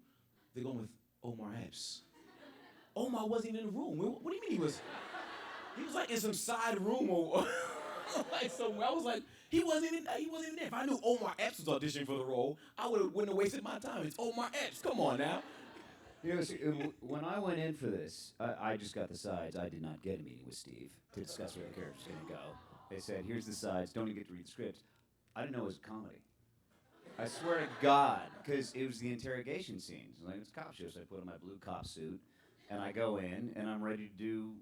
They're going with Omar Epps. Omar wasn't even in the room. What do you mean he was? He was like in some side room or like somewhere. I was like, he wasn't even there. If I knew Omar Epps was auditioning for the role, wouldn't have wasted my time. It's Omar Epps. Come on now. You know, when I went in for this, I just got the sides. I did not get a meeting with Steve to discuss where the character's going to go. They said, here's the sides. Don't even get to read the scripts. I didn't know it was a comedy. I swear to God, because it was the interrogation scenes. Like, it's a cop show, so I put on my blue cop suit, and I go in, and I'm ready to do,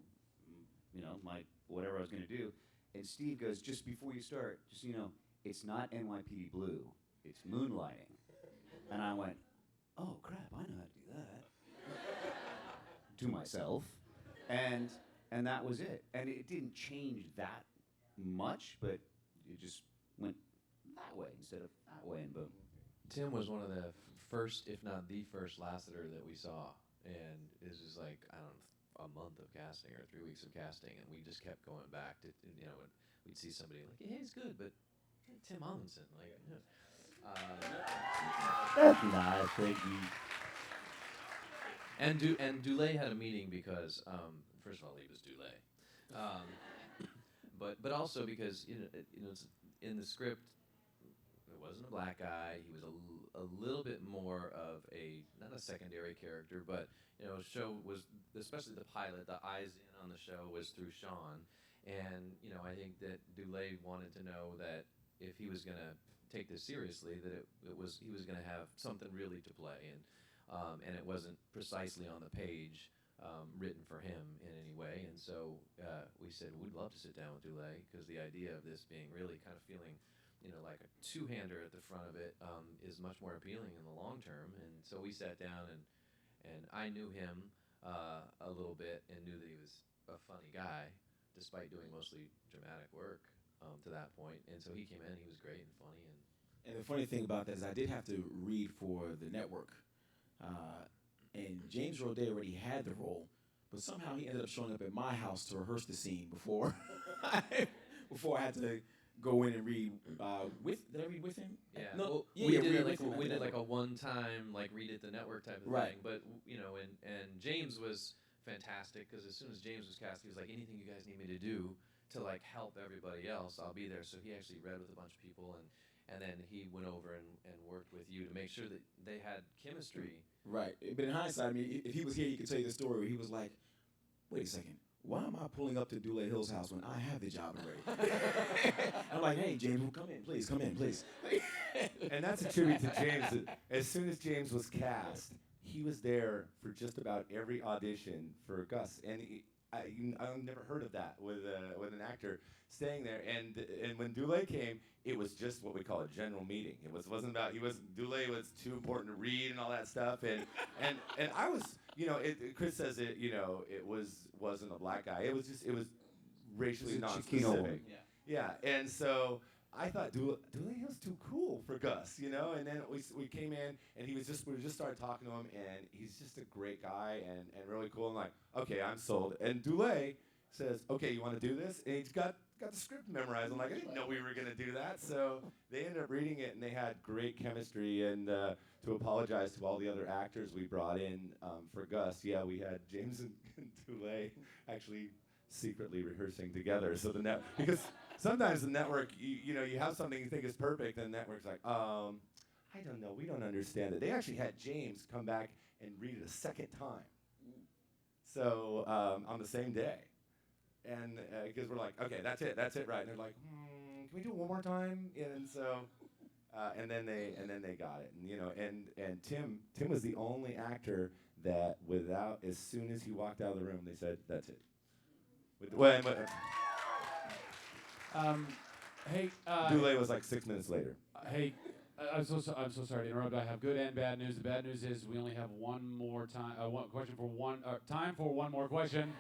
you know, my whatever I was going to do. And Steve goes, just before you start, just so you know, it's not NYPD Blue. It's moonlighting. And I went, oh, crap, I know how to do that. To myself. And that was it. And it didn't change that much, but it just went that way instead of that way, and boom. Tim was one of the first, if not the first, Lasseter that we saw. And it was just like, I don't know, a month of casting or 3 weeks of casting, and we just kept going back to, you know, we'd see somebody like, hey, he's good, but Tim Omundson, like, you know. That's nice, thank you. And Dule had a meeting because, first of all, he was Dule, but also because you know it's in the script, it wasn't a black guy. He was a little bit more of not a secondary character, but you know, show was, especially the pilot, the eyes in on the show was through Sean, and you know, I think that Dule wanted to know that if he was gonna take this seriously, that he was going to have something really to play, and it wasn't precisely on the page written for him in any way. And so we said we'd love to sit down with Dule, because the idea of this being really kind of feeling, you know, like a two-hander at the front of it is much more appealing in the long term. And so we sat down, and I knew him a little bit and knew that he was a funny guy, despite doing mostly dramatic work. To that point, and so he came in. He was great and funny, And the funny thing about that is I did have to read for the network, and James Roday already had the role, but somehow he ended up showing up at my house to rehearse the scene before I had to go in and read Did I read with him? Yeah. No. Well, Yeah, we read did with him at we the did like a network. one-time read at the network type of Right. thing. But you know, and James was fantastic, because as soon as James was cast, he was like, anything you guys need me to do to help everybody else, I'll be there. So he actually read with a bunch of people, and then he went over and worked with you to make sure that they had chemistry. Right. But in hindsight, I mean, if he was here, he could tell you the story where he was like, wait a second, why am I pulling up to Dule Hill's house when I have the job already? I'm like, hey, James, come in, please. And that's a tribute to James. As soon as James was cast, he was there for just about every audition for Gus. And I've never heard of that with an actor staying there. And when Dule came, it was just what we call a general meeting. Wasn't about Dule was too important to read and all that stuff. And I was, you know, Chris says it, you know, wasn't a black guy. It was racially non-specific. Yeah. And so I thought Dule Hill's too cool for Gus, you know. And then we came in, and we just started talking to him, and he's just a great guy and really cool. I'm like, okay, I'm sold. And Dule says, okay, you want to do this? And he's got the script memorized. I'm like, I didn't know we were gonna do that. So they ended up reading it, and they had great chemistry. And to apologize to all the other actors we brought in for Gus, yeah, we had James and Dule actually secretly rehearsing together. So because sometimes the network, you know, you have something you think is perfect, and the network's like, I don't know, we don't understand it. They actually had James come back and read it a second time. So on the same day. And because we're like, okay, that's it, right? And they're like, can we do it one more time? And so, and then they got it. And you know, and Tim was the only actor that as soon as he walked out of the room, they said, that's it. Hey, Dule was like 6 minutes later. Hey, I'm so sorry to interrupt. I have good and bad news. The bad news is we only have one more time. Time for one more question.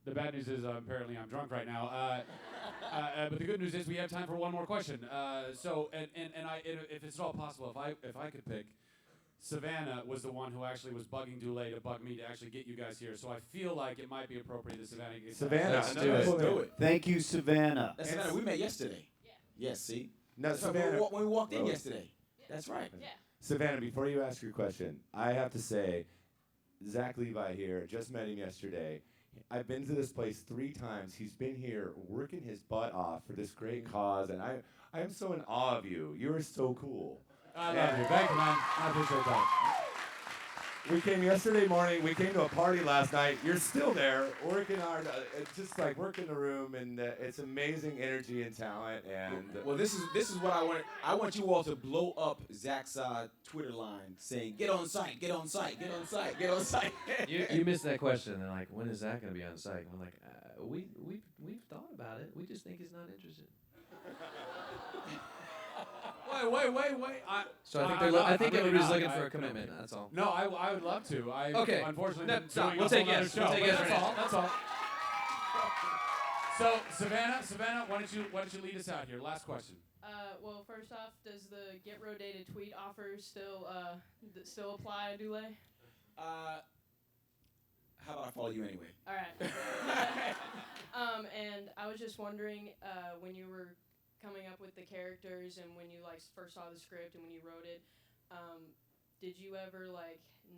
The bad news is apparently I'm drunk right now. But the good news is we have time for one more question. If it's at all possible, if I could pick, Savannah was the one who actually was bugging Dule to bug me to actually get you guys here. So I feel like it might be appropriate that Savannah gets Let's do it. Thank you, Savannah. That's Savannah. We met yesterday. Yes, see? No, That's Savannah. when we walked in yesterday. That's right. Yeah. Savannah, before you ask your question, I have to say, Zach Levi here, just met him yesterday. I've been to this place 3 times. He's been here working his butt off for this great cause, and I am so in awe of you. You are so cool. I love you. Thank you, man. I appreciate that. We came yesterday morning. We came to a party last night. You're still there, working hard. It's just like working the room, and it's amazing energy and talent. And well, this is what I want. I want you all to blow up Zach's Twitter line saying, "Get on site, get on site, get on site, get on site." You missed that question. They're like, when is Zach gonna be on Psych? I'm like, we've thought about it. We just think he's not interested. Wait. So I think everybody's looking for a commitment. That's all. No, I would love to. Okay. Unfortunately, No, been stop. doing We'll a take whole yes. other We'll show, take but yes. That's all. So Savannah, why don't you lead us out here? Last question. Well, first off, does the get rotated tweet offer still apply, Dule? How about I follow you anyway? All right. And I was just wondering, when you were coming up with the characters and when you first saw the script and when you wrote it, did you ever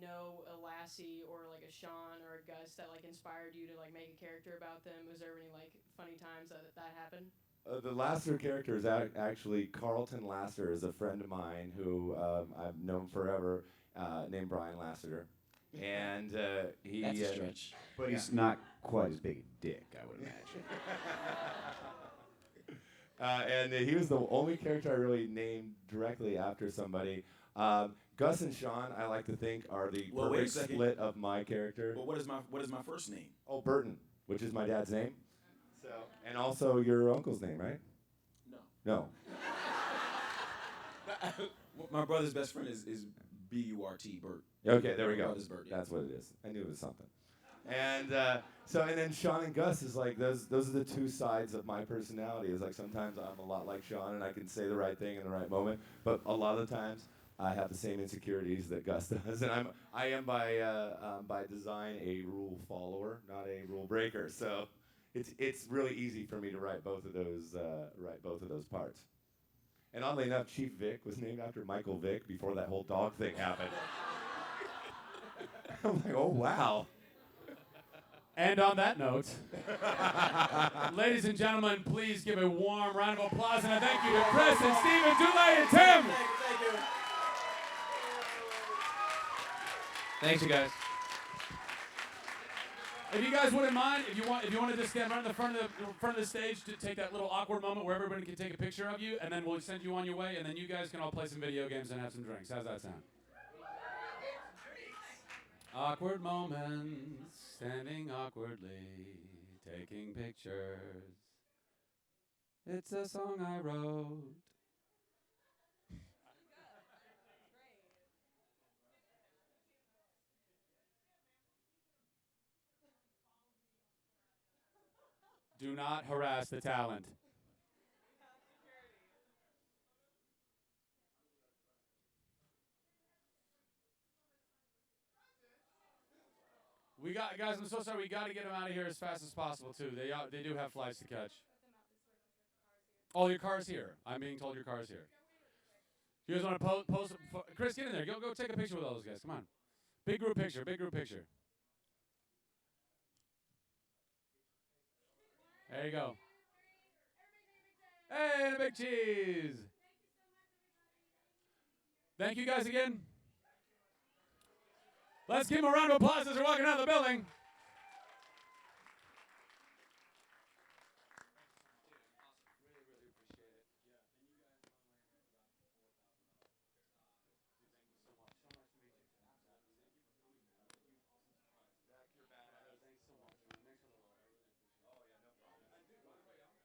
know a Lassie or a Sean or a Gus that inspired you to make a character about them? Was there any funny times that happened? the Lasser character is actually Carlton Lasser is a friend of mine who I've known forever, named Brian Lassiter. And he... That's a stretch. But he's not quite as big a dick, I would imagine. And he was the only character I really named directly after somebody. Gus and Sean, I like to think, are the perfect split of my character. Well, what is my first name? Oh, Burton, which is my dad's name. So, and also your uncle's name, right? No. No. My brother's best friend is B-U-R-T, Bert. Okay, there we go. Brother's Bert, yeah. That's what it is. I knew it was something. And and then Sean and Gus is those are the two sides of my personality. It's sometimes I'm a lot like Sean and I can say the right thing in the right moment, but a lot of the times I have the same insecurities that Gus does, and I am by design a rule follower, not a rule breaker. So it's really easy for me to write both of those parts. And oddly enough, Chief Vic was named after Michael Vick before that whole dog thing happened. I'm like, oh wow. And on that note, ladies and gentlemen, please give a warm round of applause and a thank you to Chris and Stephen, Dule, and Tim. Thank you. Thanks, you guys. If you guys wouldn't mind, if you want to just stand right in the front of the stage to take that little awkward moment where everybody can take a picture of you, and then we'll send you on your way, and then you guys can all play some video games and have some drinks. How's that sound? Awkward moments, standing awkwardly, taking pictures. It's a song I wrote. Do not harass the talent. Guys, I'm so sorry. We got to get them out of here as fast as possible too. They do have flights to catch. Oh, your car's here. I'm being told your car's here. You guys want to pose? Chris, get in there. Go take a picture with all those guys. Come on. Big group picture. Big group picture. There you go. Hey, and a big cheese. Thank you guys again. Let's give them a round of applause as they're walking out of the building.